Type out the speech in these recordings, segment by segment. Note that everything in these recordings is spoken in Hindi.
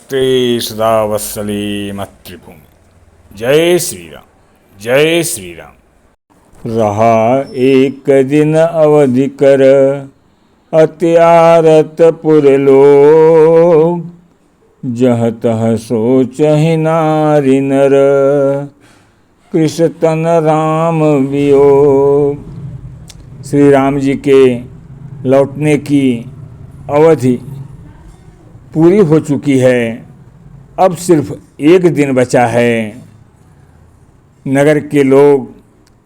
नमस्ते सदा वत्सले मातृभूमि। जय श्री राम, जय श्री राम। रहा एक दिन अवधि कर अति आरत पुर लोग, जह तह सोचहि नारी नर कृष तन राम वियोग। श्री राम जी के लौटने की अवधि पूरी हो चुकी है। अब सिर्फ एक दिन बचा है। नगर के लोग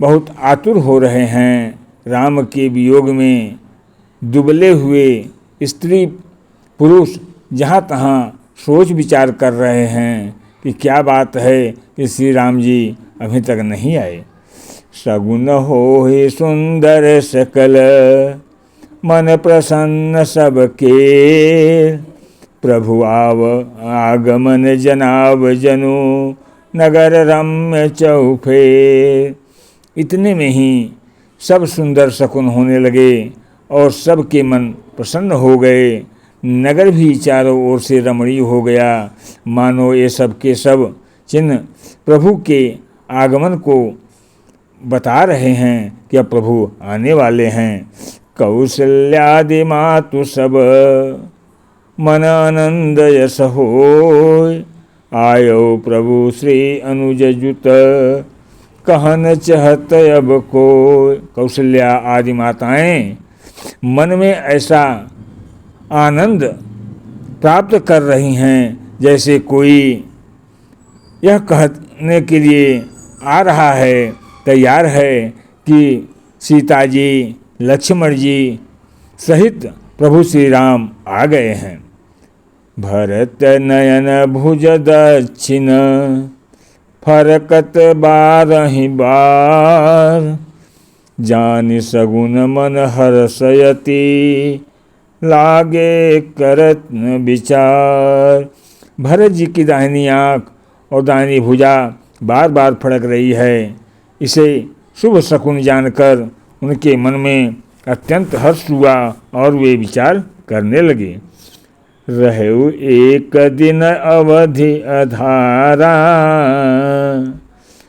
बहुत आतुर हो रहे हैं। राम के वियोग में दुबले हुए स्त्री पुरुष जहाँ तहाँ सोच विचार कर रहे हैं कि क्या बात है कि श्री राम जी अभी तक नहीं आए। सगुन होहि सुंदर सकल मन प्रसन्न सबके, प्रभु आव आगमन जनाब जनु नगर रम्य चौफे। इतने में ही सब सुंदर शकुन होने लगे और सबके मन प्रसन्न हो गए। नगर भी चारों ओर से रमणीय हो गया, मानो ये सब के सब चिन्ह प्रभु के आगमन को बता रहे हैं कि अब प्रभु आने वाले हैं। कौशल्यादि मातु सब मन आनंद यस होय, आयो प्रभु श्री अनुज जुत कहन चहत अब को। कौशल्या आदि माताएं मन में ऐसा आनंद प्राप्त कर रही हैं जैसे कोई यह कहने के लिए आ रहा है, तैयार है कि सीता जी लक्ष्मण जी सहित प्रभु श्री राम आ गए हैं। भरत नयन भुज दक्षिण फरकत बारहि बार, जानि सगुन मन हर्षयति लागे करत न विचार। भरत जी की दाहिनी आँख और दाहिनी भुजा बार बार फड़क रही है। इसे शुभ शकुन जानकर उनके मन में अत्यंत हर्ष हुआ और वे विचार करने लगे। रहु एक दिन अवधि अधारा,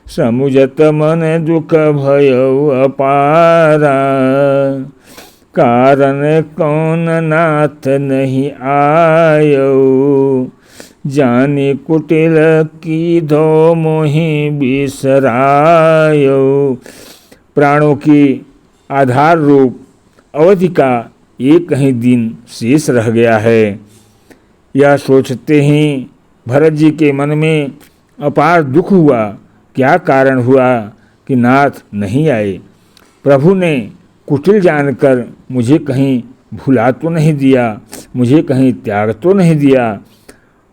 समुझत मन दुख भयउ अपारा। कारण कौन नाथ नहीं आयो, जानी कुटिल की धो मोहि बिसरायो। प्राणों की आधार रूप अवधि का एक ही दिन शेष रह गया है। यह सोचते ही भरत जी के मन में अपार दुख हुआ। क्या कारण हुआ कि नाथ नहीं आए। प्रभु ने कुटिल जानकर मुझे कहीं भुला तो नहीं दिया, मुझे कहीं त्याग तो नहीं दिया।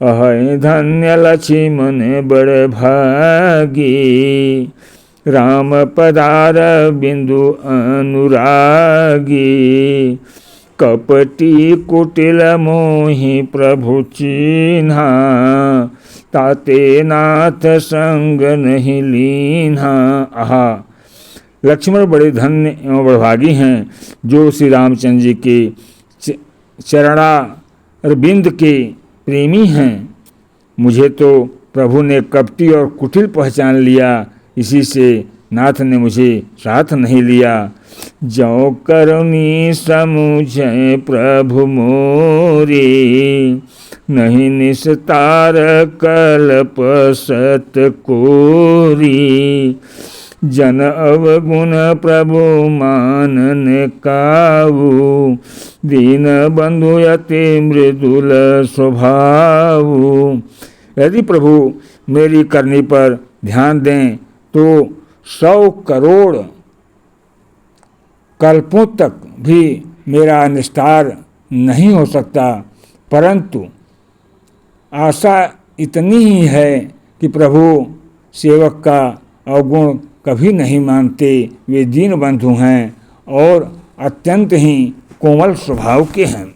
अहै धन्य लक्ष्मण बड़ भागी, राम पदार बिंदु अनुरागी। कपटी कुटिल मोहि प्रभु चिन्हा, ताते नाथ संग नहीं लीन्हा। आहा, लक्ष्मण बड़े धन्य एवं बड़भागी हैं जो श्री रामचंद्र जी के चरणारविंद के प्रेमी हैं। मुझे तो प्रभु ने कपटी और कुटिल पहचान लिया, इसी से नाथ ने मुझे साथ नहीं लिया। जो करुणी समुझे प्रभु मोरी, नहीं निस्तार कल्प सत कोरी। जन अवगुण प्रभु मानन काऊ, दीन बंधु अति मृदुल स्वभावु। यदि प्रभु मेरी करनी पर ध्यान दें तो 100 करोड़ कल्पों तक भी मेरा निस्तार नहीं हो सकता, परंतु आशा इतनी ही है कि प्रभु सेवक का अवगुण कभी नहीं मानते। वे दीन बंधु हैं और अत्यंत ही कोमल स्वभाव के हैं।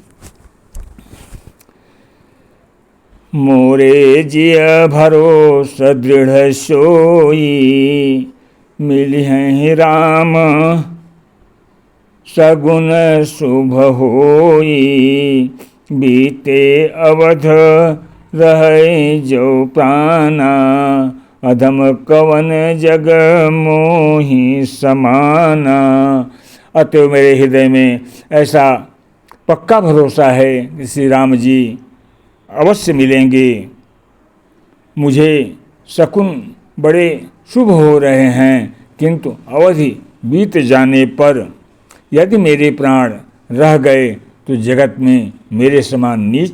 मोरे जिय भरोस दृढ़ सोई, मिली हैं राम सगुन शुभ होई। बीते अवध रहे जो प्राणा, अधम कवन जग मोहि समाना। अतः मेरे हृदय में ऐसा पक्का भरोसा है कि श्री राम जी अवश्य मिलेंगे। मुझे शकुन बड़े शुभ हो रहे हैं, किंतु अवधि बीत जाने पर यदि मेरे प्राण रह गए तो जगत में मेरे समान नीच